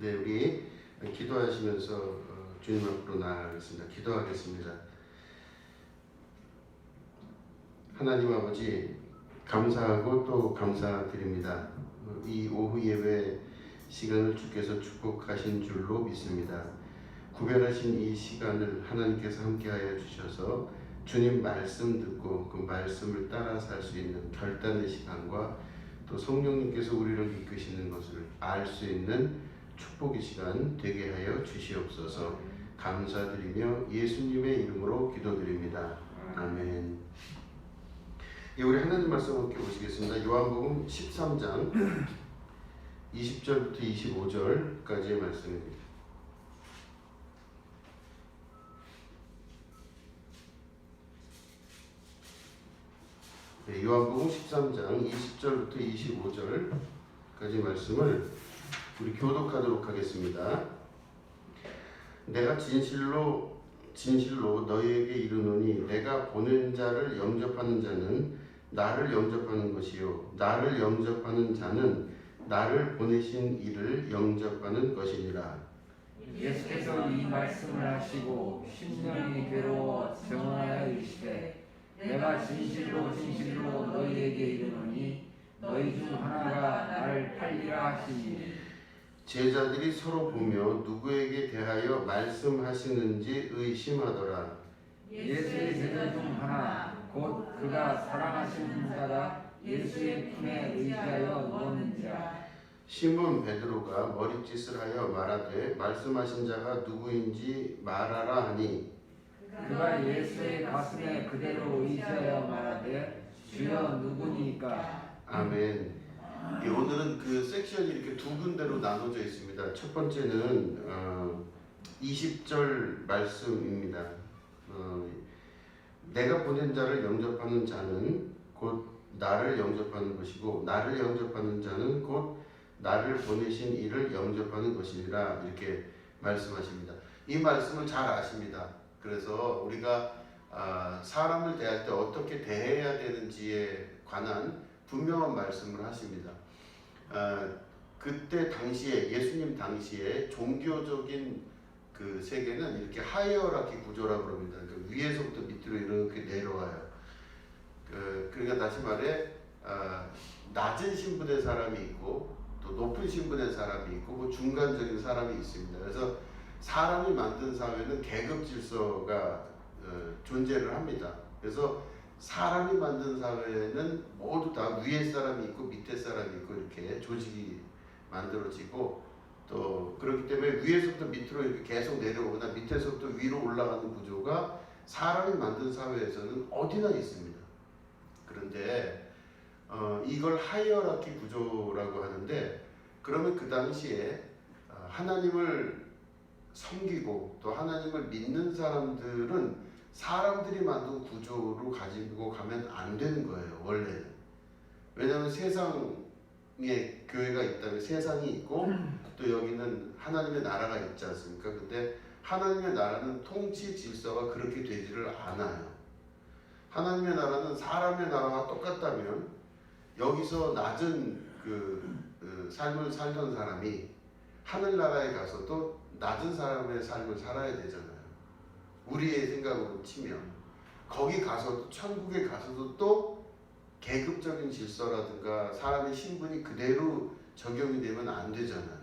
네, 우리 기도하시면서 주님 앞으로 나아가겠습니다. 기도하겠습니다. 하나님 아버지, 감사하고 또 감사드립니다. 이 오후 예배 시간을 주께서 축복하신 줄로 믿습니다. 구별하신 이 시간을 하나님께서 함께하여 주셔서 주님 말씀 듣고 그 말씀을 따라 살 수 있는 결단의 시간과 또 성령님께서 우리를 이끄시는 것을 알 수 있는 축복의 시간 되게 하여 주시옵소서. 감사드리며 예수님의 이름으로 기도드립니다. 아멘. 예, 우리 하나님 말씀 함께 보시겠습니다. 요한복음 13장 20절부터 25절까지의 말씀입니다. 네, 요한복음 13장 20절부터 25절까지 말씀을 우리 교독하도록 하겠습니다. 내가 진실로 너희에게 이르노니 내가 보낸 자를 영접하는 자는 나를 영접하는 것이요 나를 영접하는 자는 나를 보내신 이를 영접하는 것이니라. 예수께서 이 말씀을 하시고 심령이 괴로워 정하여 이르시되 내가 진실로 너희에게 이르노니 너희 중 하나가 나를 팔리라 하시니. 제자들이 서로 보며 누구에게 대하여 말씀하시는지 의심하더라. 예수의 제자 중 하나 곧 그가 사랑하시는 자가 예수의 품에 의지하여 누웠는지라. 시몬 베드로가 머릿짓을 하여 말하되 말씀하신 자가 누구인지 말하라 하니 그가 예수의 가슴에 그대로 의지하여 말하되 주여 누구니까. 아멘. 예, 오늘은 그 섹션이 이렇게 두 군데로 나눠져 있습니다. 첫 번째는 20절 말씀입니다. 내가 보낸 자를 영접하는 자는 곧 나를 영접하는 것이고 나를 영접하는 자는 곧 나를 보내신 이를 영접하는 것이니라 이렇게 말씀하십니다. 이 말씀을 잘 아십니다. 그래서 우리가 사람을 대할 때 어떻게 대해야 되는지에 관한 분명한 말씀을 하십니다. 그때 당시에 예수님 당시에 종교적인 그 세계는 이렇게 하이어라키 구조라고 합니다. 그러니까 위에서부터 밑으로 이렇게 내려와요. 그러니까 다시 말해 낮은 신분의 사람이 있고 또 높은 신분의 사람이 있고 뭐 중간적인 사람이 있습니다. 그래서 사람이 만든 사회는 계급 질서가 존재를 합니다. 그래서 사람이 만든 사회는 모두 다 위에 사람이 있고 밑에 사람이 있고 이렇게 조직이 만들어지고 또 그렇기 때문에 위에서부터 밑으로 이렇게 계속 내려오거나 밑에서부터 위로 올라가는 구조가 사람이 만든 사회에서는 어디나 있습니다. 그런데 이걸 하이어라키 구조라고 하는데 그러면 그 당시에 하나님을 섬기고 또 하나님을 믿는 사람들은 사람들이 만든 구조로 가지고 가면 안 되는 거예요. 원래는. 왜냐하면 세상에 교회가 있다면 세상이 있고 또 여기는 하나님의 나라가 있지 않습니까? 근데 하나님의 나라는 통치 질서가 그렇게 되지를 않아요. 하나님의 나라는 사람의 나라와 똑같다면 여기서 낮은 삶을 살던 사람이 하늘나라에 가서도 낮은 사람의 삶을 살아야 되잖아요. 우리의 생각으로 치면 거기 가서도 천국에 가서도 또 계급적인 질서라든가 사람의 신분이 그대로 적용이 되면 안 되잖아요.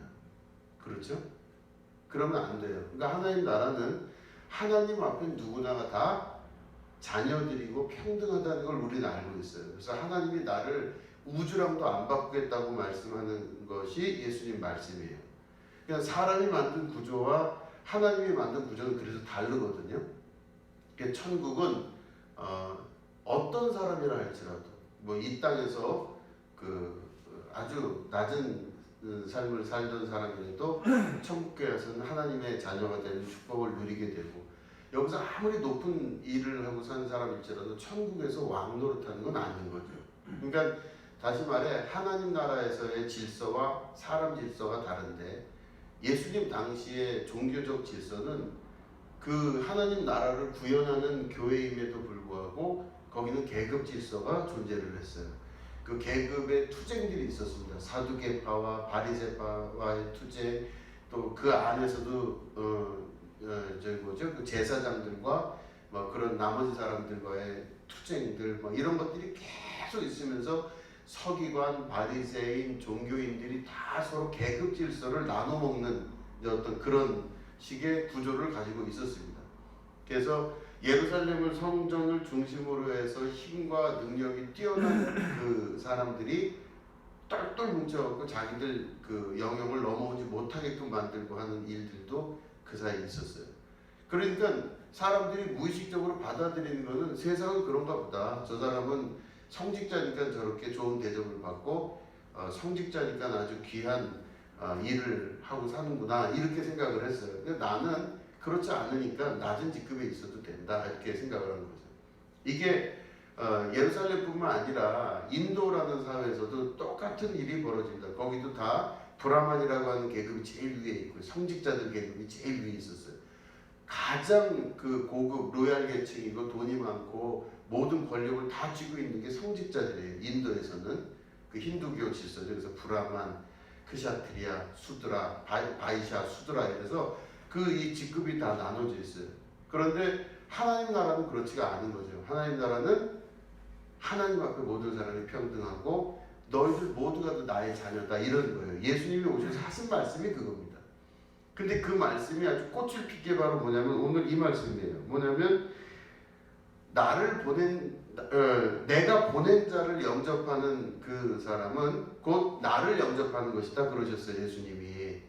그렇죠? 그러면 안 돼요. 그러니까 하나님 나라는 하나님 앞에 누구나가 다 자녀들이고 평등하다는 걸 우리는 알고 있어요. 그래서 하나님이 나를 우주랑도 안 바꾸겠다고 말씀하는 것이 예수님 말씀이에요. 그냥 사람이 만든 구조와 하나님이 만든 구조는 그래서 다르거든요. 그러니까 천국은 어떤 사람이라 할지라도 뭐 이 땅에서 아주 낮은 삶을 살던 사람이라도 천국에 가서는 하나님의 자녀가 되는 축복을 누리게 되고 여기서 아무리 높은 일을 하고 사는 사람일지라도 천국에서 왕 노릇하는 건 아닌 거죠. 그러니까 다시 말해 하나님 나라에서의 질서와 사람 질서가 다른데 예수님 당시의 종교적 질서는 그 하나님 나라를 구현하는 교회임에도 불구하고 거기는 계급 질서가 존재를 했어요. 그 계급의 투쟁들이 있었습니다. 사두개파와 바리새파와의 투쟁, 또 그 안에서도 그 제사장들과 뭐 그런 나머지 사람들과의 투쟁들 뭐 이런 것들이 계속 있으면서 서기관, 바리새인, 종교인들이 다 서로 계급 질서를 나눠 먹는 어떤 그런 식의 구조를 가지고 있었습니다. 그래서 예루살렘을 성전을 중심으로 해서 힘과 능력이 뛰어난 그 사람들이 똘똘 뭉쳐갖고 자기들 그 영역을 넘어오지 못하게끔 만들고 하는 일들도 그 사이에 있었어요. 그러니까 사람들이 무의식적으로 받아들이는 거는 세상은 그런가 보다. 저 사람은 성직자니까 저렇게 좋은 대접을 받고 성직자니까 아주 귀한 일을 하고 사는구나 이렇게 생각을 했어요. 근데 나는 그렇지 않으니까 낮은 직급에 있어도 된다 이렇게 생각을 하는 거죠. 이게 예루살렘뿐만 아니라 인도라는 사회에서도 똑같은 일이 벌어집니다. 거기도 다 브라만이라고 하는 계급이 제일 위에 있고 성직자들 계급이 제일 위에 있었어요. 가장 그 고급 로얄 계층이고 돈이 많고 모든 권력을 다 쥐고 있는 게 성직자들이에요. 인도에서는 그 힌두교 질서죠. 그래서 브라만, 크샤트리아, 수드라, 바이샤, 수드라 이래서 그 이 직급이 다 나눠져 있어요. 그런데 하나님 나라는 그렇지가 않은 거죠. 하나님 나라는 하나님 앞에 모든 사람이 평등하고 너희들 모두가 다 나의 자녀다 이런 거예요. 예수님이 오셔서 하신 말씀이 그겁니다. 근데 그 말씀이 아주 꽃을 피게 바로 뭐냐면 오늘 이 말씀이에요. 뭐냐면 나를 보낸 내가 보낸 자를 영접하는 그 사람은 곧 나를 영접하는 것이다 그러셨어요. 예수님이.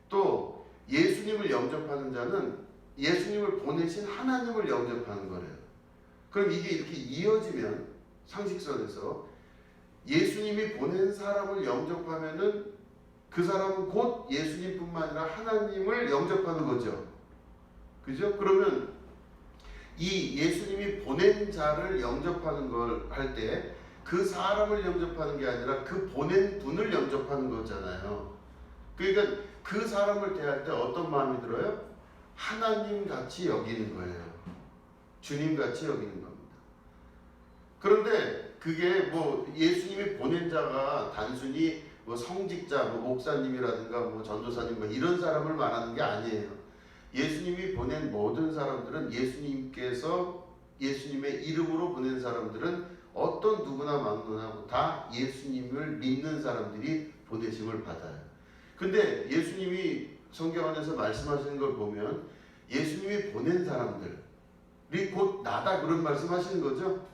또 예수님을 영접하는 자는 예수님을 보내신 하나님을 영접하는 거래요. 그럼 이게 이렇게 이어지면 상식선에서 예수님이 보낸 사람을 영접하면은 그 사람은 곧 예수님뿐만 아니라 하나님을 영접하는 거죠. 그죠? 그러면 이 예수님이 보낸 자를 영접하는 걸 할 때 그 사람을 영접하는 게 아니라 그 보낸 분을 영접하는 거잖아요. 그러니까 그 사람을 대할 때 어떤 마음이 들어요? 하나님 같이 여기는 거예요. 주님 같이 여기는 겁니다. 그런데 그게 뭐 예수님이 보낸 자가 단순히 뭐 성직자, 뭐 목사님이라든가 뭐 전도사님 뭐 이런 사람을 말하는 게 아니에요. 예수님이 보낸 모든 사람들은 예수님께서 예수님의 이름으로 보낸 사람들은 어떤 누구나 막론하고 다 예수님을 믿는 사람들이 보내심을 받아요. 근데 예수님이 성경 안에서 말씀하시는 걸 보면 예수님이 보낸 사람들이 곧 나다 그런 말씀하시는 거죠.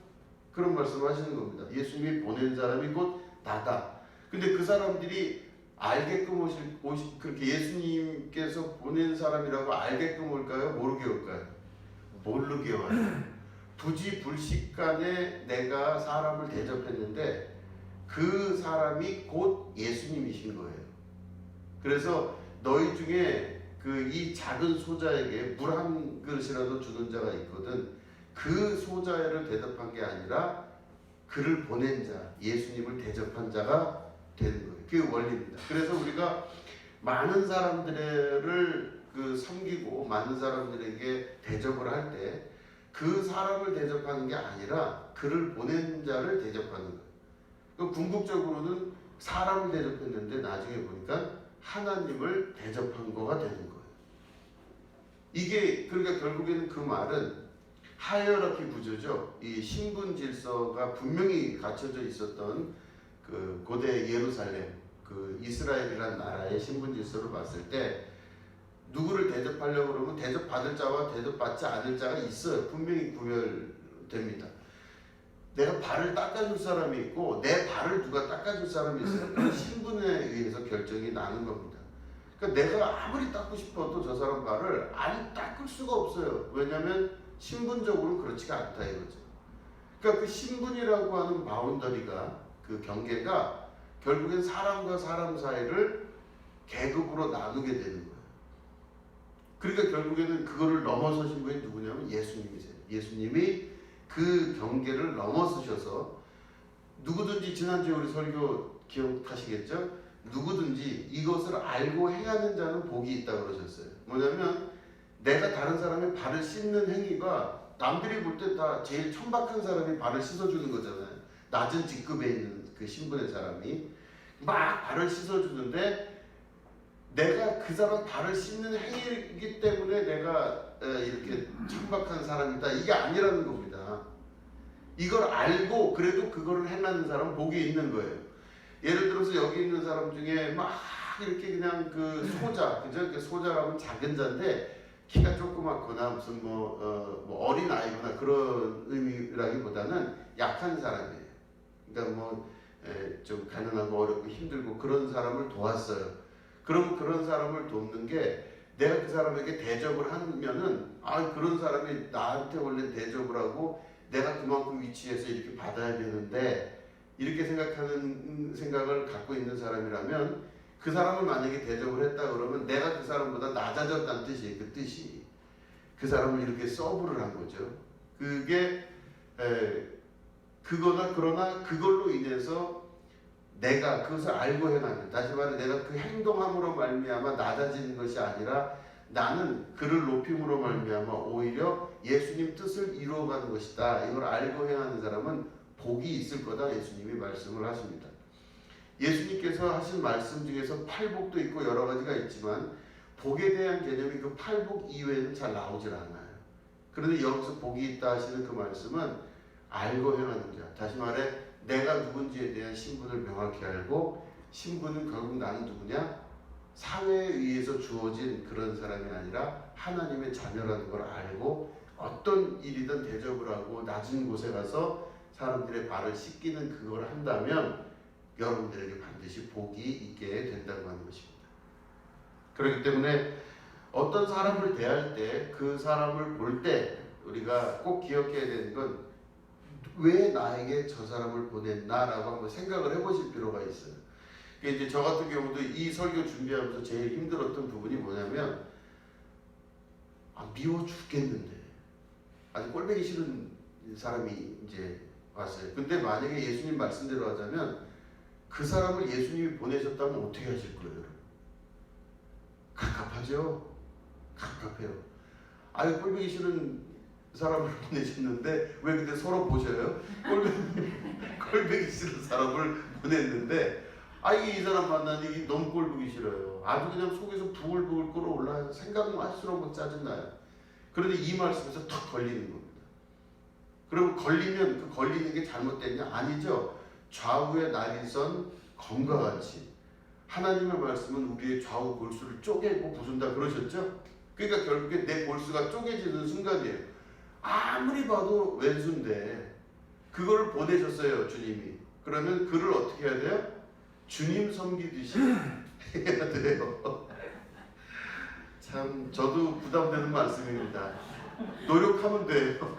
그런 말씀하시는 겁니다. 예수님이 보낸 사람이 곧 나다. 근데 그 사람들이 알게끔 그렇게 예수님께서 보낸 사람이라고 알게끔 올까요? 모르게 올까요? 모르게 와요. 부지불식간에 내가 사람을 대접했는데 그 사람이 곧 예수님이신 거예요. 그래서 너희 중에 그 이 작은 소자에게 물 한 그릇이라도 주는 자가 있거든. 그 소자를 대접한 게 아니라 그를 보낸 자, 예수님을 대접한 자가 되는 거예요. 그게 원리입니다. 그래서 우리가 많은 사람들을 섬기고 많은 사람들에게 대접을 할 때 그 사람을 대접하는 게 아니라 그를 보낸 자를 대접하는 거예요. 궁극적으로는 사람을 대접했는데 나중에 보니까 하나님을 대접한 거가 되는 거예요. 이게 그러니까 결국에는 그 말은 하이어라키 구조죠. 이 신분 질서가 분명히 갖춰져 있었던 그 고대 예루살렘, 그 이스라엘이라는 나라의 신분 질서를 봤을 때 누구를 대접하려고 그러면 대접받을 자와 대접받지 않을 자가 있어요. 분명히 구별됩니다. 내가 발을 닦아줄 사람이 있고 내 발을 누가 닦아줄 사람이 있으면 그 신분에 의해서 결정이 나는 겁니다. 그러니까 내가 아무리 닦고 싶어도 저 사람 발을 안 닦을 수가 없어요. 왜냐하면 신분적으로 그렇지가 않다 이거죠. 그러니까 그 신분이라고 하는 바운더리가 그 경계가 결국엔 사람과 사람 사이를 계급으로 나누게 되는 거예요. 그러니까 결국에는 그거를 넘어서신 분이 누구냐면 예수님이세요. 예수님이 그 경계를 넘어서셔서 누구든지 지난주에 우리 설교 기억하시겠죠? 누구든지 이것을 알고 행하는 자는 복이 있다 그러셨어요. 뭐냐면 내가 다른 사람의 발을 씻는 행위가 남들이 볼 때 다 제일 천박한 사람이 발을 씻어주는 거잖아요. 낮은 직급에 있는 그 신분의 사람이 막 발을 씻어주는데 내가 그 사람 발을 씻는 행위이기 때문에 내가 이렇게 천박한 사람이다, 이게 아니라는 겁니다. 이걸 알고 그래도 그거를 행하는 사람은 복이 있는 거예요. 예를 들어서 여기 있는 사람 중에 막 이렇게 그냥 그 소자, 그죠? 그 소자라면 작은 자인데 키가 조그맣거나 무슨 뭐 어린 아이거나 그런 의미라기보다는 약한 사람이에요. 그러니까 좀 가난하고 어렵고 힘들고 그런 사람을 도왔어요. 그럼 그런 사람을 돕는 게 내가 그 사람에게 대접을 하면은 그런 사람이 나한테 원래 대접을 하고 내가 그만큼 위치에서 이렇게 받아야 되는데 이렇게 생각하는 생각을 갖고 있는 사람이라면 그 사람을 만약에 대접을 했다 그러면 내가 그 사람보다 낮아졌다는 뜻이에요. 그 뜻이. 그 사람을 이렇게 서브를 한 거죠. 그게 그러나 그걸로 인해서 내가 그것을 알고 행하는, 다시 말해 내가 그 행동함으로 말미암아 낮아지는 것이 아니라 나는 그를 높임으로 말미암아 오히려 예수님 뜻을 이루어가는 것이다. 이걸 알고 행하는 사람은 복이 있을 거다. 예수님이 말씀을 하십니다. 예수님께서 하신 말씀 중에서 팔복도 있고 여러 가지가 있지만 복에 대한 개념이 그 팔복 이외에는 잘 나오질 않아요. 그런데 여기서 복이 있다 하시는 그 말씀은 알고 행하는 자, 다시 말해 내가 누군지에 대한 신분을 명확히 알고, 신분은 결국 나는 누구냐? 사회에 의해서 주어진 그런 사람이 아니라 하나님의 자녀라는 걸 알고 어떤 일이든 대접을 하고 낮은 곳에 가서 사람들의 발을 씻기는 그걸 한다면 여러분들에게 반드시 복이 있게 된다고 하는 것입니다. 그렇기 때문에 어떤 사람을 대할 때, 그 사람을 볼 때 우리가 꼭 기억해야 되는 건 왜 나에게 저 사람을 보냈나라고 한번 생각을 해보실 필요가 있어요. 이제 저 같은 경우도 이 설교 준비하면서 제일 힘들었던 부분이 뭐냐면 미워 죽겠는데 아주 꼴보기 싫은 사람이 이제 왔어요. 근데 만약에 예수님 말씀대로 하자면 그 사람을 예수님이 보내셨다면 어떻게 하실 거예요? 갑갑하죠? 갑갑해요. 꼴보기 싫은 사람을 보내셨는데 왜 근데 서로 보셔요? 꼴보기 싫은 사람을 보냈는데 이 사람 만나니 너무 꼴보기 싫어요. 아주 그냥 속에서 부글부글 끓어올라요. 생각만 할수록 막 짜증나요. 그런데 이 말씀에서 탁 걸리는 겁니다. 그럼 걸리면 그 걸리는 게 잘못됐냐? 아니죠. 좌우의 날이선 검과 같이 하나님의 말씀은 우리의 좌우 골수를 쪼개고 부순다 그러셨죠? 그러니까 결국에 내 골수가 쪼개지는 순간이에요. 아무리 봐도 왼수인데 그걸 보내셨어요, 주님이. 그러면 그를 어떻게 해야 돼요? 주님 섬기듯이 해야 돼요. 참 저도 부담되는 말씀입니다. 노력하면 돼요.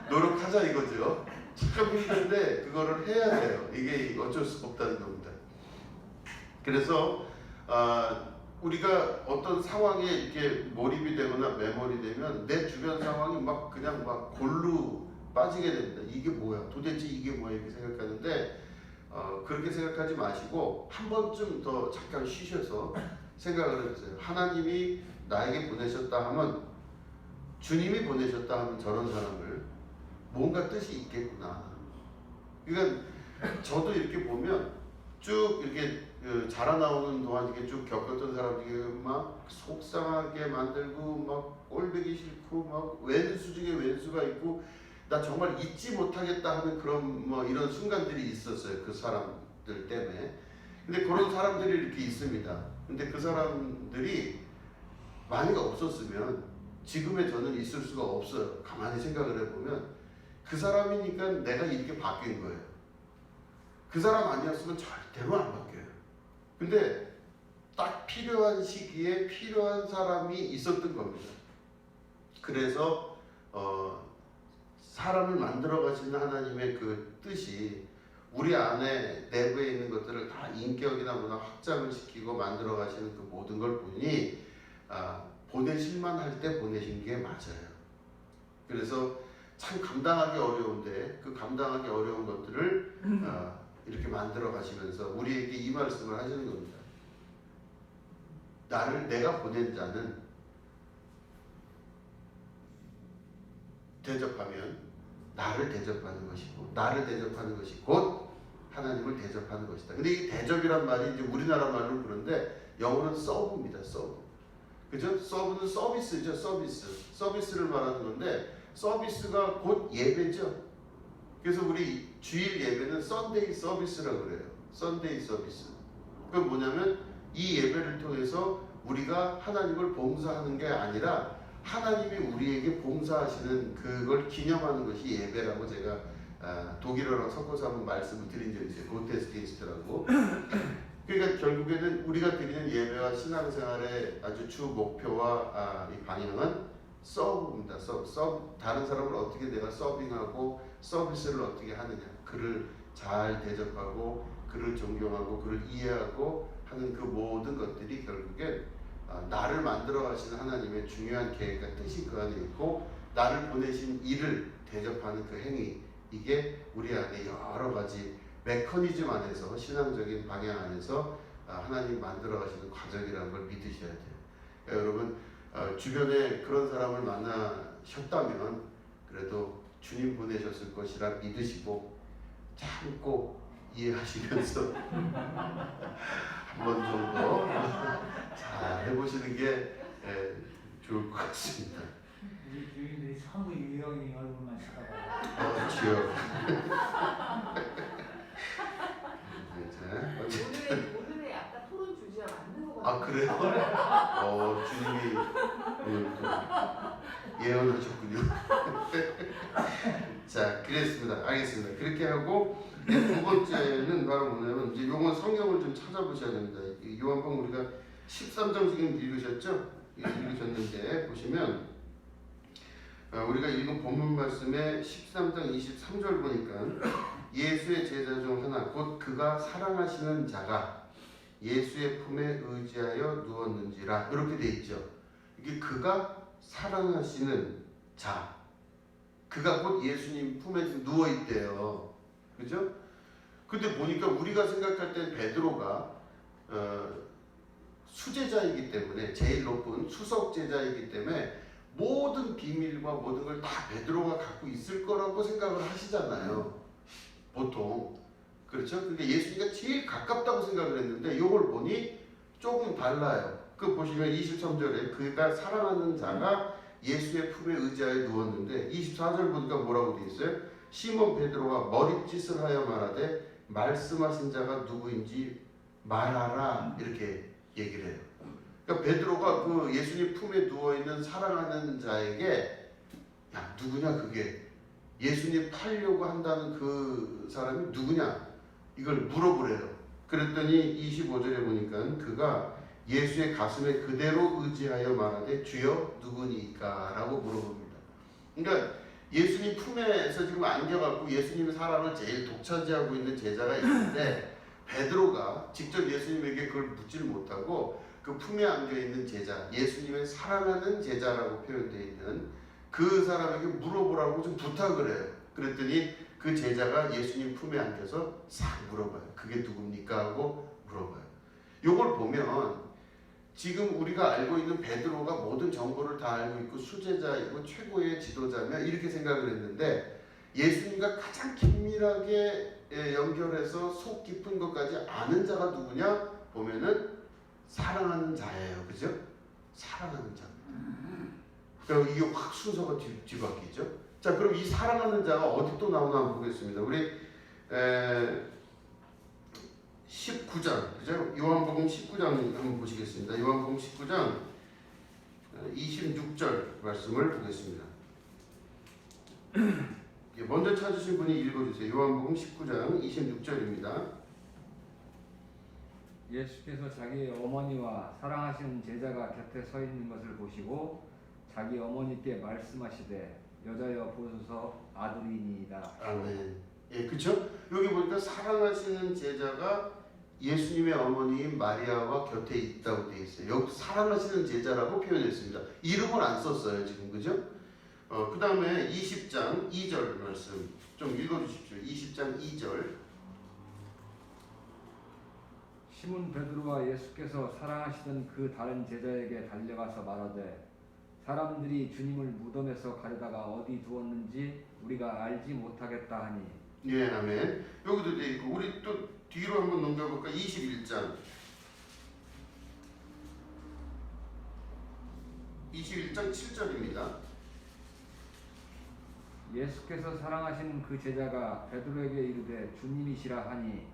노력하자 이거죠. 참 힘든데 그거를 해야 돼요. 이게 어쩔 수 없다는 겁니다. 그래서 우리가 어떤 상황에 이렇게 몰입이 되거나 매몰이 되면 내 주변 상황이 그냥 골로 빠지게 됩니다. 이게 뭐야? 도대체 이게 뭐야? 이렇게 생각하는데 그렇게 생각하지 마시고 한 번쯤 더 잠깐 쉬셔서 생각을 해보세요. 하나님이 나에게 보내셨다 하면, 주님이 보내셨다 하면 저런 사람을 뭔가 뜻이 있겠구나. 그러니까 저도 이렇게 보면 쭉 이렇게 자라나오는 동안 이렇게 쭉 겪었던 사람들이 막 속상하게 만들고 막 꼴보기 싫고 막 왼수 중에 왼수가 있고 나 정말 잊지 못하겠다 하는 그런 이런 순간들이 있었어요. 그 사람들 때문에. 근데 그런 사람들이 이렇게 있습니다. 근데 그 사람들이 만약 없었으면 지금의 저는 있을 수가 없어요. 가만히 생각을 해보면 그 사람이니까 내가 이렇게 바뀐 거예요. 그 사람 아니었으면 절대로 안 바뀌어요. 근데 딱 필요한 시기에 필요한 사람이 있었던 겁니다. 그래서 사람을 만들어 가시는 하나님의 그 뜻이 우리 안에 내부에 있는 것들을 다 인격이나 문화 확장을 시키고 만들어 가시는 그 모든 걸 보니 보내실만 할 때 보내신 게 맞아요. 그래서 참 감당하기 어려운데 그 감당하기 어려운 것들을 이렇게 만들어 가시면서 우리에게 이 말씀을 하시는 겁니다. 내가 보낸 자는 대접하면 나를 대접하는 것이고, 나를 대접하는 것이 곧 하나님을 대접하는 것이다. 근데 이 대접이란 말이 이제 우리나라 말로 그런데 영어는 서브입니다. 서브. 그죠? 서브는 서비스죠. 서비스. 서비스를 말하는 건데 서비스가 곧 예배죠. 그래서 우리 주일 예배는 썬데이 서비스라고 그래요. 썬데이 서비스. 그건 뭐냐면 이 예배를 통해서 우리가 하나님을 봉사하는 게 아니라 하나님이 우리에게 봉사하시는 그걸 기념하는 것이 예배라고 제가 독일어랑 섞어서 한번 말씀을 드린 적이 있어요. 고테스테이스트라고. 그러니까 결국에는 우리가 드리는 예배와 신앙생활의 아주 주 목표와 이 방향은 서브입니다. 서브. 다른 사람을 어떻게 내가 서빙하고 서비스를 어떻게 하느냐. 그를 잘 대접하고 그를 존경하고 그를 이해하고 하는 그 모든 것들이 결국엔 나를 만들어 가시는 하나님의 중요한 계획과 뜻이 그 안에 있고 나를 보내신 이를 대접하는 그 행위, 이게 우리 안에 여러 가지 메커니즘 안에서 신앙적인 방향 안에서 하나님 만들어 가시는 과정이라는 걸 믿으셔야 돼요. 그러니까 여러분 주변에 그런 사람을 만나셨다면 그래도 주님 보내셨을 것이라 믿으시고 참고 이해하시면서 한 번 정도 잘 해보시는 게 좋을 것 같습니다. 우리 주인들이 전부 유영이 얼굴만 쳐다봐요. 주여. 오늘의 약간 토론 주제와 맞는 것 같아요. 그래요? 주님이 오늘 또 예언하셨군요. 자, 그랬습니다. 알겠습니다. 그렇게 하고 두 번째는 바로 뭐냐면 이제 요건 성경을 좀 찾아보셔야 됩니다. 요한복음 우리가 13장 지금 읽으셨죠? 읽으셨는데 보시면 우리가 읽은 본문 말씀에 13장 23절 보니까 예수의 제자 중 하나 곧 그가 사랑하시는 자가 예수의 품에 의지하여 누웠는지라 이렇게 돼 있죠. 이게 그가 사랑하시는 자, 그가 곧 예수님 품에 누워 있대요. 그죠? 근데 보니까 우리가 생각할 땐 베드로가 수제자이기 때문에 제일 높은 수석 제자이기 때문에 모든 비밀과 모든 걸 다 베드로가 갖고 있을 거라고 생각을 하시잖아요. 보통. 그렇죠? 근데 예수님과 제일 가깝다고 생각을 했는데 이걸 보니 조금 달라요. 그 보시면 23절에 그가 사랑하는 자가 예수의 품에 의지하여 누웠는데 24절 보니까 뭐라고 되어 있어요? 시몬 베드로가 머릿짓을 하여 말하되 말씀하신 자가 누구인지 말하라 이렇게 얘기를 해요. 그러니까 베드로가 그 예수님 품에 누워있는 사랑하는 자에게 야 누구냐 그게 예수님 팔려고 한다는 그 사람이 누구냐 이걸 물어보래요. 그랬더니 25절에 보니까 그가 예수의 가슴에 그대로 의지하여 말하되 주여 누구니까 라고 물어봅니다. 그러니까 예수님 품에서 지금 안겨갖고 예수님의 사랑을 제일 독차지하고 있는 제자가 있는데 베드로가 직접 예수님에게 그걸 묻지를 못하고 그 품에 안겨있는 제자, 예수님의 사랑하는 제자라고 표현되어 있는 그 사람에게 물어보라고 좀 부탁을 해요. 그랬더니 그 제자가 예수님 품에 안겨서 싹 물어봐요. 그게 누굽니까? 하고 물어봐요. 요걸 보면 지금 우리가 알고 있는 베드로가 모든 정보를 다 알고 있고 수제자이고 최고의 지도자며 이렇게 생각을 했는데 예수님과 가장 긴밀하게 연결해서 속 깊은 것까지 아는 자가 누구냐? 보면은 사랑하는 자예요. 그죠? 사랑하는 자. 그럼 이게 확 순서가 뒤바뀌죠. 자, 그럼 이 사랑하는 자가 어디 또 나오나 한번 보겠습니다. 우리 19장, 그죠? 요한복음 19장 한번 보시겠습니다. 요한복음 19장 26절 말씀을 보겠습니다. 먼저 찾으신 분이 읽어주세요. 요한복음 19장 26절입니다. 예수께서 자기 어머니와 사랑하시는 제자가 곁에 서 있는 것을 보시고 자기 어머니께 말씀하시되 여자여 보소서 아들이니이다. 아멘. 예, 그렇죠? 여기 보니까 사랑하시는 제자가 예수님의 어머니인 마리아와 곁에 있다고 되어 있어요. 여기 사랑하시는 제자라고 표현했습니다. 이름을 안 썼어요, 지금. 그죠? 그 다음에 20장 2절 말씀 좀 읽어주십시오. 20장 2절. 시몬 베드로와 예수께서 사랑하시던 그 다른 제자에게 달려가서 말하되 사람들이 주님을 무덤에서 가려다가 어디 두었는지 우리가 알지 못하겠다 하니. 예, 아멘. 여기도 돼 있고 우리 또 뒤로 한번 넘겨볼까? 21장 21장 7절입니다. 예수께서 사랑하신 그 제자가 베드로에게 이르되 주님이시라 하니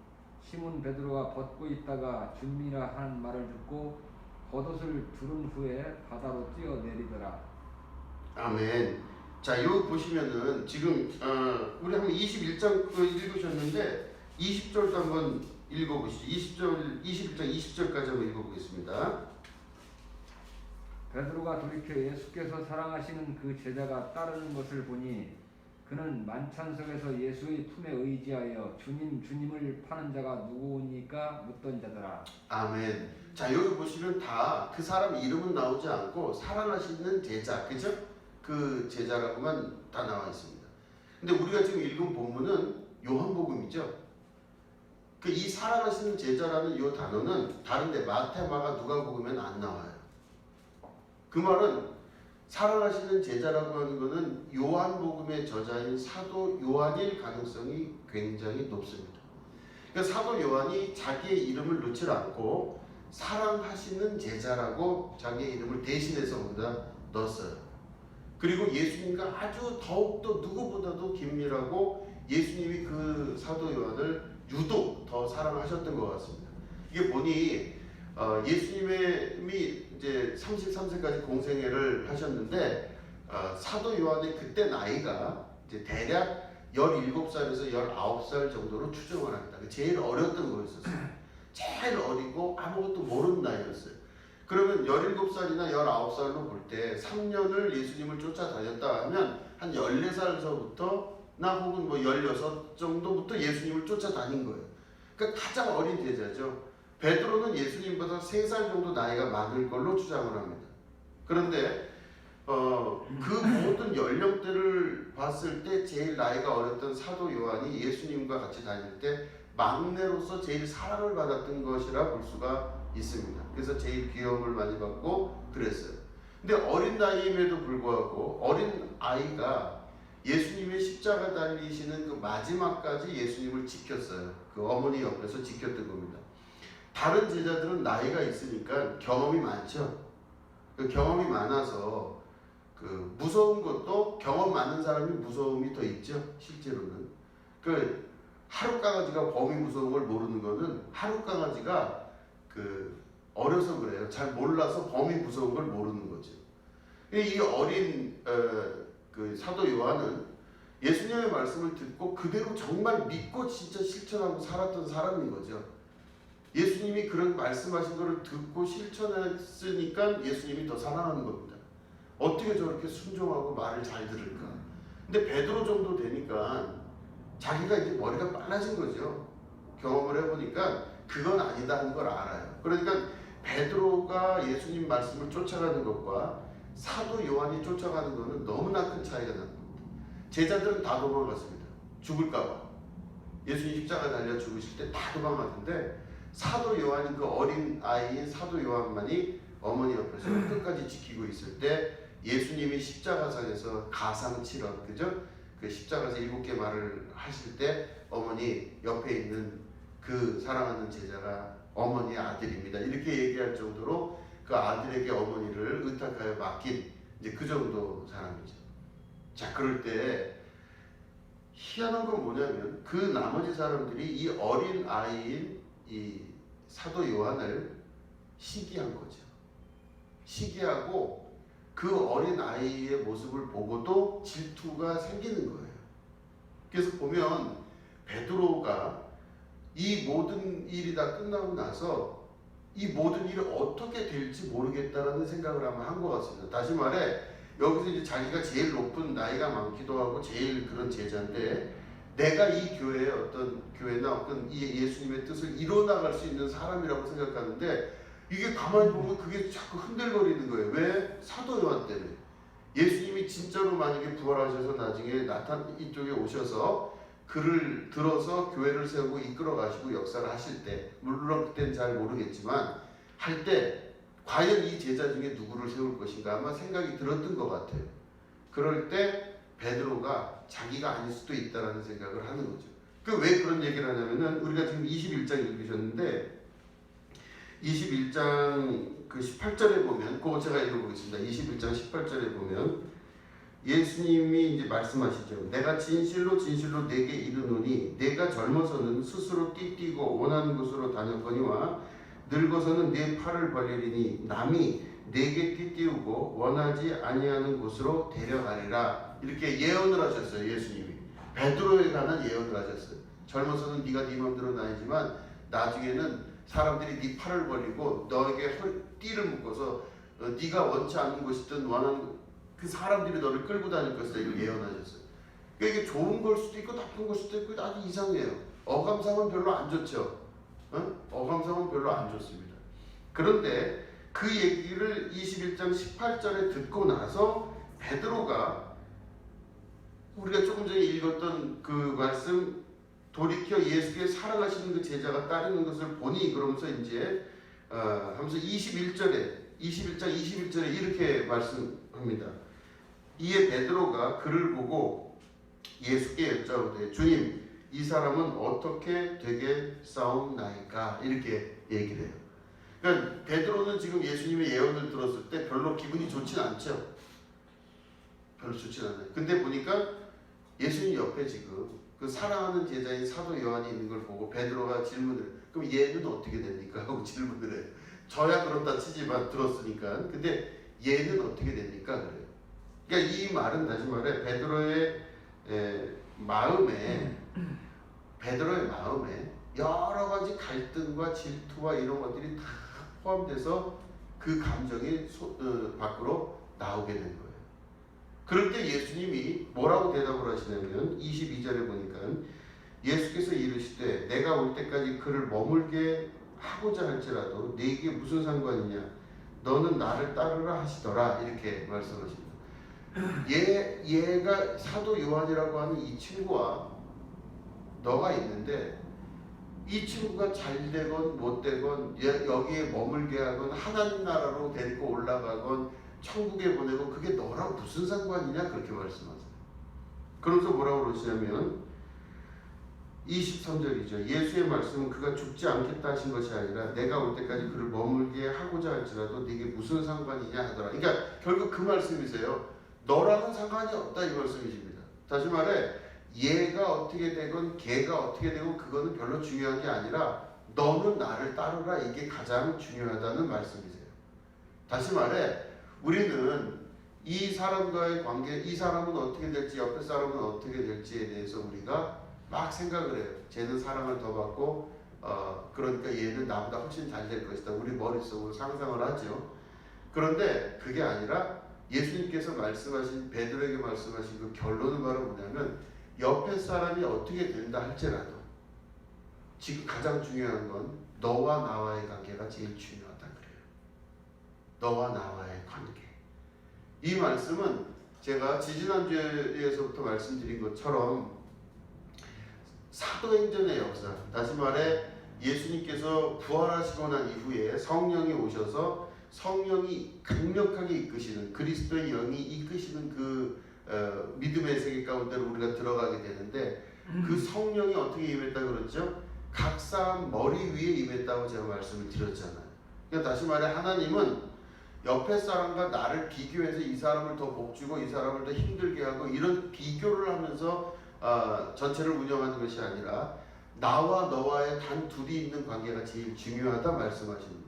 시몬 베드로가 벗고 있다가 주님이라 하는 말을 듣고 겉옷을 두른 후에 바다로 뛰어내리더라. 아멘. 자, 여기 보시면은 지금 우리 한번 21장 읽으셨는데 20절도 한번 읽어보시죠. 21장 20절까지 한번 읽어보겠습니다. 베드로가 돌이켜 예수께서 사랑하시는 그 제자가 따르는 것을 보니 그는 만찬석에서 예수의 품에 의지하여 주님 주님을 파는 자가 누구니까 묻던 자더라. 아멘. 자, 여기 보시면 다 그 사람 이름은 나오지 않고 사랑하시는 제자, 그죠? 그 제자라고만 다 나와 있습니다. 근데 우리가 지금 읽은 본문은 요한복음이죠. 그 이 사랑하시는 제자라는 이 단어는 다른데 마태, 마가, 누가복음에는 안 나와요. 그 말은 사랑하시는 제자라고 하는 것은 요한복음의 저자인 사도 요한일 가능성이 굉장히 높습니다. 그러니까 사도 요한이 자기의 이름을 넣지 않고 사랑하시는 제자라고 자기의 이름을 대신해서 거기다 넣었어요. 그리고 예수님과 아주 더욱더 누구보다도 긴밀하고 예수님이 그 사도 요한을 유독 더 사랑하셨던 것 같습니다. 이게 보니 예수님이 이제 33세까지 공생애를 하셨는데 사도 요한의 그때 나이가 이제 대략 17살에서 19살 정도로 추정을 합니다. 제일 어렸던 거였었어요. 제일 어리고 아무것도 모르는 나이였어요. 그러면 17살이나 19살로 볼 때 3년을 예수님을 쫓아다녔다 하면 한 14살서부터 나 혹은 뭐 16 정도부터 예수님을 쫓아다닌 거예요. 그러니까 가장 어린 제자죠. 베드로는 예수님보다 3살 정도 나이가 많을 걸로 추정을 합니다. 그런데 그 모든 연령대를 봤을 때 제일 나이가 어렸던 사도 요한이 예수님과 같이 다닐 때 막내로서 제일 사랑을 받았던 것이라 볼 수가 있습니다. 그래서 제일 귀여움을 많이 받고 그랬어요. 근데 어린 나이임에도 불구하고 어린 아이가 예수님의 십자가 달리시는 그 마지막까지 예수님을 지켰어요. 그 어머니 옆에서 지켰던 겁니다. 다른 제자들은 나이가 있으니까 경험이 많죠. 그 경험이 많아서 그 무서운 것도 경험 많은 사람이 무서움이 더 있죠. 실제로는 그 하루 강아지가 범이 무서운 걸 모르는 거는 하루 강아지가 그 어려서 그래요. 잘 몰라서 범이 무서운 걸 모르는 거죠. 이 어린 그 사도 요한은 예수님의 말씀을 듣고 그대로 정말 믿고 진짜 실천하고 살았던 사람인 거죠. 예수님이 그런 말씀하신 것을 듣고 실천했으니까 예수님이 더 사랑하는 겁니다. 어떻게 저렇게 순종하고 말을 잘 들을까? 근데 베드로 정도 되니까 자기가 이제 머리가 빨라진 거죠. 경험을 해보니까 그건 아니다 하는 걸 알아요. 그러니까 베드로가 예수님 말씀을 쫓아가는 것과 사도 요한이 쫓아가는 것은 너무나 큰 차이가 납니다. 제자들은 다 도망갔습니다. 죽을까봐. 예수님 십자가 달려 죽으실 때 다 도망갔는데 사도 요한인 그 어린 아이인 사도 요한만이 어머니 옆에서 끝까지 지키고 있을 때 예수님이 십자가상에서 가상칠언, 그죠? 그 십자가에서 7개 말을 하실 때 어머니 옆에 있는 그 사랑하는 제자가 어머니의 아들입니다. 이렇게 얘기할 정도로 그 아들에게 어머니를 의탁하여 맡긴 이제 그 정도 사람이죠. 자, 그럴 때 희한한 건 뭐냐면 그 나머지 사람들이 이 어린 아이인 이 사도 요한을 시기한 거죠. 시기하고 그 어린 아이의 모습을 보고도 질투가 생기는 거예요. 그래서 보면 베드로가 이 모든 일이 다 끝나고 나서 이 모든 일이 어떻게 될지 모르겠다라는 생각을 아마 한 것 같습니다. 다시 말해 여기서 이제 자기가 제일 높은 나이가 많기도 하고 제일 그런 제자인데 내가 이 교회의 어떤 교회나 어떤 이 예수님의 뜻을 이뤄나갈 수 있는 사람이라고 생각하는데 이게 가만히 보면 그게 자꾸 흔들거리는 거예요. 왜? 사도 요한 때문에. 예수님이 진짜로 만약에 부활하셔서 나중에 이쪽에 오셔서 그를 들어서 교회를 세우고 이끌어 가시고 역사를 하실 때, 물론 그때는 잘 모르겠지만 할 때 과연 이 제자 중에 누구를 세울 것인가 아마 생각이 들었던 것 같아요. 그럴 때 베드로가 자기가 아닐 수도 있다라는 생각을 하는 거죠. 그 왜 그런 얘기를 하냐면은 우리가 지금 21장 읽으셨는데 21장 그 18절에 보면, 그거 제가 읽어보겠습니다. 21장 18절에 보면 예수님이 이제 말씀하시죠. 내가 진실로 진실로 내게 이르노니 내가 젊어서는 스스로 띠뛰고 원하는 곳으로 다녔거니와 늙어서는 내 팔을 벌리리니 남이 내게 띠띠우고 원하지 아니하는 곳으로 데려가리라. 이렇게 예언을 하셨어요. 예수님이 베드로에 관한 예언을 하셨어요. 젊어서는 네가 네 마음대로 다니지만 나중에는 사람들이 네 팔을 벌리고 너에게 띠를 묶어서 네가 원치 않는 곳이든 원하는 그 사람들이 너를 끌고 다닐 것이다. 이걸 예언하셨어요. 그러니까 이게 좋은 걸 수도 있고 나쁜 걸 수도 있고 아주 이상해요. 어감상은 별로 안 좋죠. 어감상은 별로 안 좋습니다. 그런데 그 얘기를 21장 18절에 듣고 나서 베드로가 우리가 조금 전에 읽었던 그 말씀 돌이켜 예수께 사랑하시는 그 제자가 따르는 것을 보니 그러면서 이제 하면서 21장 21절에 이렇게 말씀합니다. 이에 베드로가 그를 보고 예수께 여짜오되 주님 이 사람은 어떻게 되게 싸움나이까 이렇게 얘기를 해요. 그러니까 베드로는 지금 예수님의 예언을 들었을 때 별로 기분이 좋진 않죠. 별로 좋진 않아요. 근데 보니까 예수님 옆에 지금 그 사랑하는 제자인 사도 요한이 있는 걸 보고 베드로가 질문을 그럼 얘는 어떻게 됩니까? 하고 질문을 해요. 저야 그렇다 치지만 들었으니까. 근데 얘는 어떻게 됩니까? 그래요. 그러니까 이 말은 다시 말해 베드로의 마음에 여러 가지 갈등과 질투와 이런 것들이 다 포함돼서 그 감정이 밖으로 나오게 된 거예요. 그럴 때 예수님이 뭐라고 대답을 하시냐면 22절에 보니까 예수께서 이르시되 내가 올 때까지 그를 머물게 하고자 할지라도 네게 무슨 상관이냐 너는 나를 따르라 하시더라 이렇게 말씀하십니다. 얘가 사도 요한이라고 하는 이 친구와 너가 있는데 이 친구가 잘 되건 못 되건 여기에 머물게 하건 하나님 나라로 데리고 올라가건 천국에 보내고 그게 너랑 무슨 상관이냐 그렇게 말씀하세요. 그러면서 뭐라고 그러시냐면 23절이죠. 예수의 말씀은 그가 죽지 않겠다 하신 것이 아니라 내가 올 때까지 그를 머물게 하고자 할지라도 네게 무슨 상관이냐 하더라. 그러니까 결국 그 말씀이세요. 너랑은 상관이 없다 이 말씀이십니다. 다시 말해 얘가 어떻게 되건 걔가 어떻게 되건 그거는 별로 중요한 게 아니라 너는 나를 따르라 이게 가장 중요하다는 말씀이세요. 다시 말해 우리는 이 사람과의 관계, 이 사람은 어떻게 될지 옆에 사람은 어떻게 될지에 대해서 우리가 막 생각을 해요. 쟤는 사랑을 더 받고 그러니까 얘는 나보다 훨씬 잘 될 것이다. 우리 머릿속으로 상상을 하죠. 그런데 그게 아니라 예수님께서 말씀하신 베드로에게 말씀하신 그 결론은 바로 뭐냐면 옆에 사람이 어떻게 된다 할지라도 지금 가장 중요한 건 너와 나와의 관계가 제일 중요하다 그래요. 너와 나와의 관계. 이 말씀은 제가 지지난주에서부터 말씀드린 것처럼 사도행전의 역사, 다시 말해 예수님께서 부활하시고 난 이후에 성령이 오셔서 성령이 강력하게 이끄시는 그리스도의 영이 이끄시는 그 믿음의 세계 가운데로 우리가 들어가게 되는데 그 성령이 어떻게 임했다 그랬죠? 각 사람 머리 위에 임했다고 제가 말씀을 드렸잖아요. 그러니까 다시 말해 하나님은 옆에 사람과 나를 비교해서 이 사람을 더 복주고 이 사람을 더 힘들게 하고 이런 비교를 하면서 전체를 운영하는 것이 아니라 나와 너와의 단 둘이 있는 관계가 제일 중요하다 말씀하시는 거예요.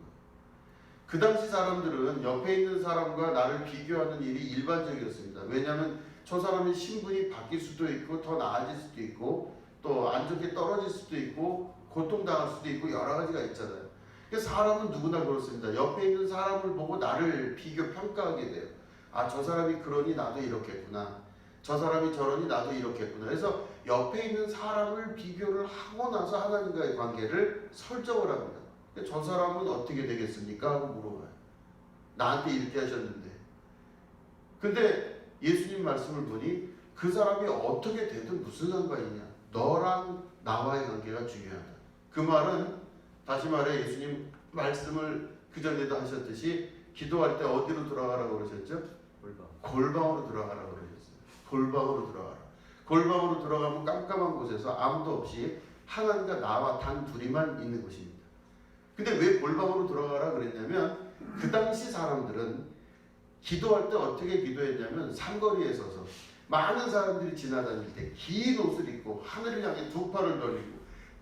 그 당시 사람들은 옆에 있는 사람과 나를 비교하는 일이 일반적이었습니다. 왜냐하면 저 사람의 신분이 바뀔 수도 있고 더 나아질 수도 있고 또 안 좋게 떨어질 수도 있고 고통당할 수도 있고 여러 가지가 있잖아요. 그래서 사람은 누구나 그렇습니다. 옆에 있는 사람을 보고 나를 비교 평가하게 돼요. 아, 저 사람이 그러니 나도 이렇겠구나. 저 사람이 저러니 나도 이렇겠구나. 그래서 옆에 있는 사람을 비교를 하고 나서 하나님과의 관계를 설정을 합니다. 저 사람은 어떻게 되겠습니까? 하고 물어봐요. 나한테 이렇게 하셨는데. 근데 예수님 말씀을 보니 그 사람이 어떻게 되든 무슨 상관이냐. 너랑 나와의 관계가 중요하다. 그 말은 다시 말해 예수님 말씀을 그전에도 하셨듯이 기도할 때 어디로 돌아가라고 그러셨죠? 골방으로 돌아가라고 그러셨어요. 골방으로 들어가라. 골방으로 들어가면 깜깜한 곳에서 아무도 없이 하나님과 나와 단 둘이만 있는 곳입니다. 근데 왜 골방으로 들어가라 그랬냐면 그 당시 사람들은 기도할 때 어떻게 기도했냐면 삼거리에 서서 많은 사람들이 지나다닐 때 긴 옷을 입고 하늘을 향해 두 팔을 벌리고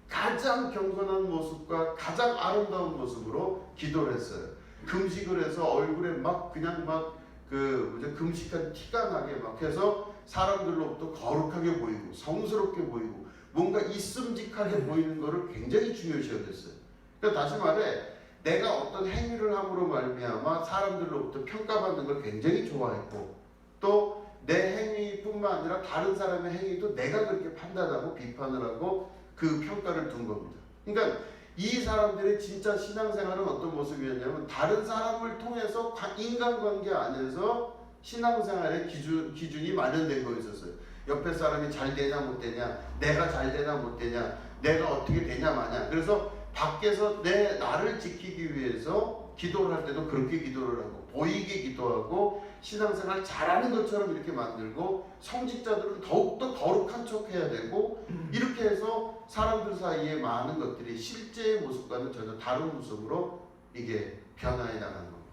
가장 경건한 모습과 가장 아름다운 모습으로 기도를 했어요. 금식을 해서 얼굴에 막 그냥 막 금식한 티가 나게 막 해서 사람들로부터 거룩하게 보이고 성스럽게 보이고 뭔가 있음직하게 보이는 것을 굉장히 중요시 여겼어요. 그러니까 다시 말해 내가 어떤 행위를 함으로 말미암아 사람들로부터 평가받는 걸 굉장히 좋아했고 또 내 행위뿐만 아니라 다른 사람의 행위도 내가 그렇게 판단하고 비판을 하고 그 평가를 둔 겁니다. 그러니까 이 사람들의 진짜 신앙생활은 어떤 모습이었냐면 다른 사람을 통해서 인간관계 안에서 신앙생활의 기준이 마련된 거였었어요. 옆에 사람이 잘 되냐 못 되냐, 내가 잘 되냐 못 되냐, 내가 어떻게 되냐 마냐. 그래서 밖에서 나를 지키기 위해서 기도를 할 때도 그렇게 기도를 하고 보이게 기도하고 신앙생활 잘하는 것처럼 이렇게 만들고 성직자들은 더욱더 거룩한 척 해야 되고 이렇게 해서 사람들 사이에 많은 것들이 실제의 모습과는 전혀 다른 모습으로 이게 변화해 나가는 겁니다.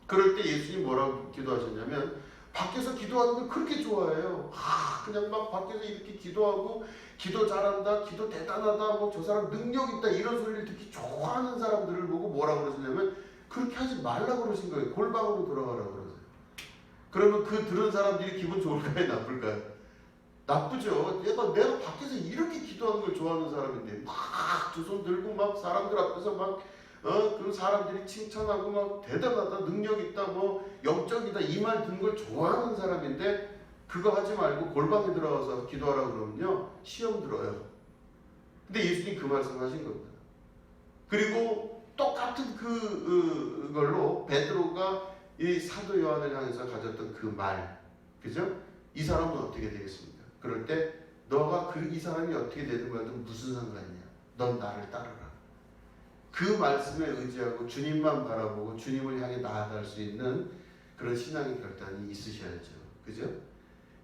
그럴 때 예수님이 뭐라고 기도하셨냐면 밖에서 기도하는 걸 그렇게 좋아해요. 그냥 막 밖에서 이렇게 기도하고 기도 잘한다, 기도 대단하다, 뭐 저 사람 능력 있다 이런 소리를 듣기 좋아하는 사람들을 보고 뭐라고 그러시냐면 그렇게 하지 말라고 그러신 거예요. 골방으로 돌아가라고 그러세요. 그러면 그 들은 사람들이 기분 좋을까요? 나쁠까요? 나쁘죠. 내가 밖에서 이렇게 기도하는 걸 좋아하는 사람인데 막 두 손 들고 막 사람들 앞에서 막 그 사람들이 칭찬하고 막 대단하다, 능력 있다, 뭐 영적이다 이 말 듣는 걸 좋아하는 사람인데 그거 하지 말고 골방에 들어가서 기도하라 그러면요 시험 들어요. 근데 예수님 그 말씀 하신 겁니다. 그리고 똑같은 그걸로 베드로가 이 사도 요한을 향해서 가졌던 그 말, 그죠? 이 사람은 어떻게 되겠습니까? 그럴 때 너가 이 사람이 어떻게 되든 말든 무슨 상관이냐? 넌 나를 따르라. 그 말씀에 의지하고 주님만 바라보고 주님을 향해 나아갈 수 있는 그런 신앙의 결단이 있으셔야죠. 그죠?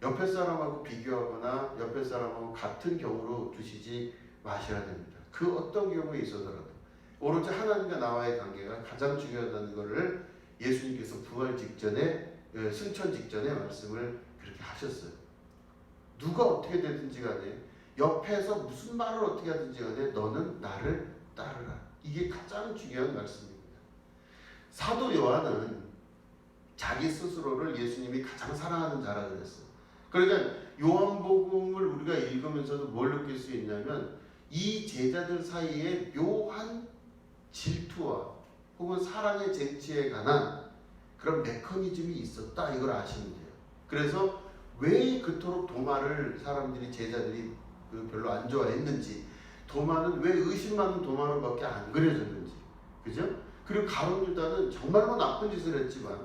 옆에 사람하고 비교하거나 옆에 사람하고 같은 경우로 두시지 마셔야 됩니다. 그 어떤 경우에 있어서라도 오로지 하나님과 나와의 관계가 가장 중요하다는 것을 예수님께서 부활 직전에 승천 직전에 말씀을 그렇게 하셨어요. 누가 어떻게 되든지 간에 옆에서 무슨 말을 어떻게 하든지 간에 너는 나를 따르라. 이게 가장 중요한 말씀입니다. 사도 요한은 자기 스스로를 예수님이 가장 사랑하는 자라 그랬어요. 그러니까 요한복음을 우리가 읽으면서도 뭘 느낄 수 있냐면 이 제자들 사이에 묘한 질투와 혹은 사랑의 쟁취에 관한 그런 메커니즘이 있었다 이걸 아시면 돼요. 그래서 왜 그토록 도마를 제자들이 별로 안 좋아했는지, 도마는 왜 의심 많은 도마로밖에 안 그려졌는지, 그죠? 그리고 가룟 유다는 정말로 나쁜 짓을 했지만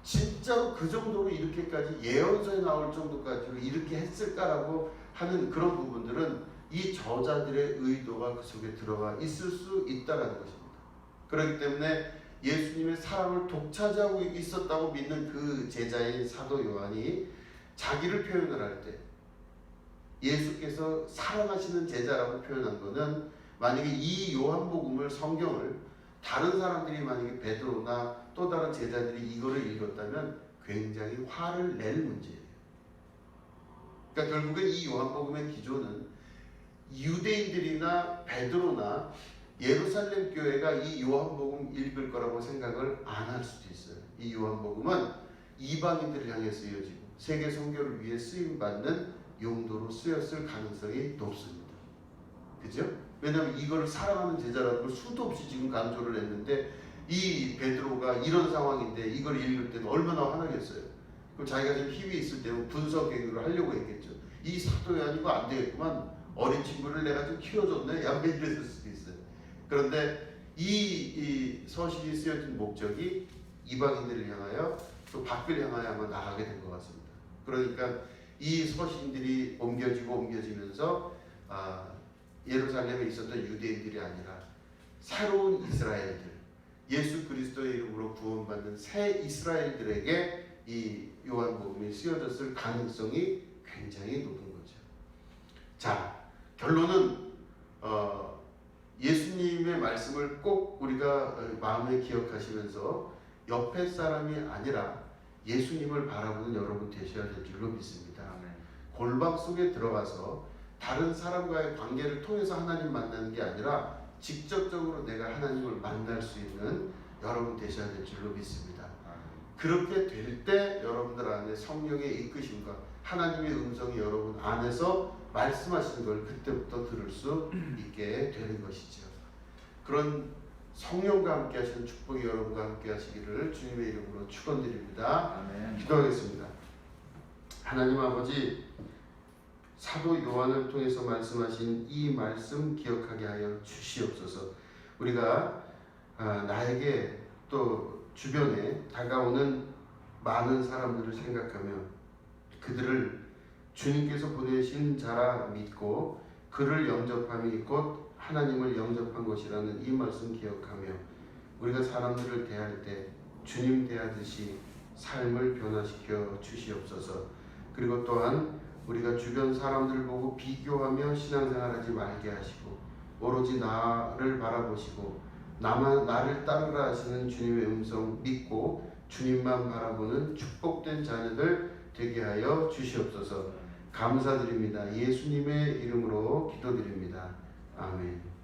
진짜로 그 정도로 이렇게까지 예언서에 나올 정도까지로 이렇게 했을까라고 하는 그런 부분들은 이 저자들의 의도가 그 속에 들어가 있을 수 있다라는 것입니다. 그렇기 때문에 예수님의 사랑을 독차지하고 있었다고 믿는 그 제자인 사도 요한이 자기를 표현을 할 때 예수께서 사랑하시는 제자라고 표현한 것은 만약에 이 요한복음을 성경을 다른 사람들이 만약에 베드로나 또 다른 제자들이 이거를 읽었다면 굉장히 화를 낼 문제예요. 그러니까 결국엔 이 요한복음의 기조는 유대인들이나 베드로나 예루살렘 교회가 이 요한복음 읽을 거라고 생각을 안 할 수도 있어요. 이 요한복음은 이방인들을 향해 쓰여지고 세계 선교를 위해 쓰임받는 용도로 쓰였을 가능성이 높습니다. 그죠? 왜냐하면 이거를 사랑하는 제자라는 걸 수도 없이 지금 강조를 했는데 이 베드로가 이런 상황인데 이걸 읽을 때는 얼마나 화나겠어요. 그럼 자기가 좀 힘이 있을 때는 분석 행위를 하려고 했겠죠. 이 사도이 아니고 안 되겠구만. 어린 친구를 내가 좀 키워줬네. 약간 이랬을 수도 있어요. 그런데 이 서신이 쓰여진 목적이 이방인들을 향하여 또 밖을 향하여 한번 나가게 된 것 같습니다. 그러니까 이 서신들이 옮겨지면서 예루살렘에 있었던 유대인들이 아니라 새로운 이스라엘들, 예수 그리스도의 이름으로 구원받는 새 이스라엘들에게 이 요한복음이 쓰여졌을 가능성이 굉장히 높은 거죠. 자, 결론은 예수님의 말씀을 꼭 우리가 마음에 기억하시면서 옆에 사람이 아니라 예수님을 바라보는 여러분 되셔야 될 줄로 믿습니다. 아멘. 골방 속에 들어가서 다른 사람과의 관계를 통해서 하나님 만나는 게 아니라 직접적으로 내가 하나님을 만날 수 있는 여러분 되셔야 될 줄로 믿습니다. 그렇게 될 때 여러분들 안에 성령의 이끄심과 하나님의 음성이 여러분 안에서 말씀하시는 걸 그때부터 들을 수 있게 되는 것이죠. 그런 성령과 함께 하시는 축복이 여러분과 함께 하시기를 주님의 이름으로 축원드립니다. 아멘. 기도하겠습니다. 하나님 아버지, 사도 요한을 통해서 말씀하신 이 말씀 기억하게 하여 주시옵소서. 우리가 나에게 또 주변에 다가오는 많은 사람들을 생각하며 그들을 주님께서 보내신 자라 믿고 그를 영접함이 곧 하나님을 영접한 것이라는 이 말씀 기억하며 우리가 사람들을 대할 때 주님 대하듯이 삶을 변화시켜 주시옵소서. 그리고 또한 우리가 주변 사람들 보고 비교하며 신앙생활하지 말게 하시고 오로지 나를 바라보시고 나를 따르라 하시는 주님의 음성 믿고 주님만 바라보는 축복된 자녀들 되게 하여 주시옵소서. 감사드립니다. 예수님의 이름으로 기도드립니다. 아멘.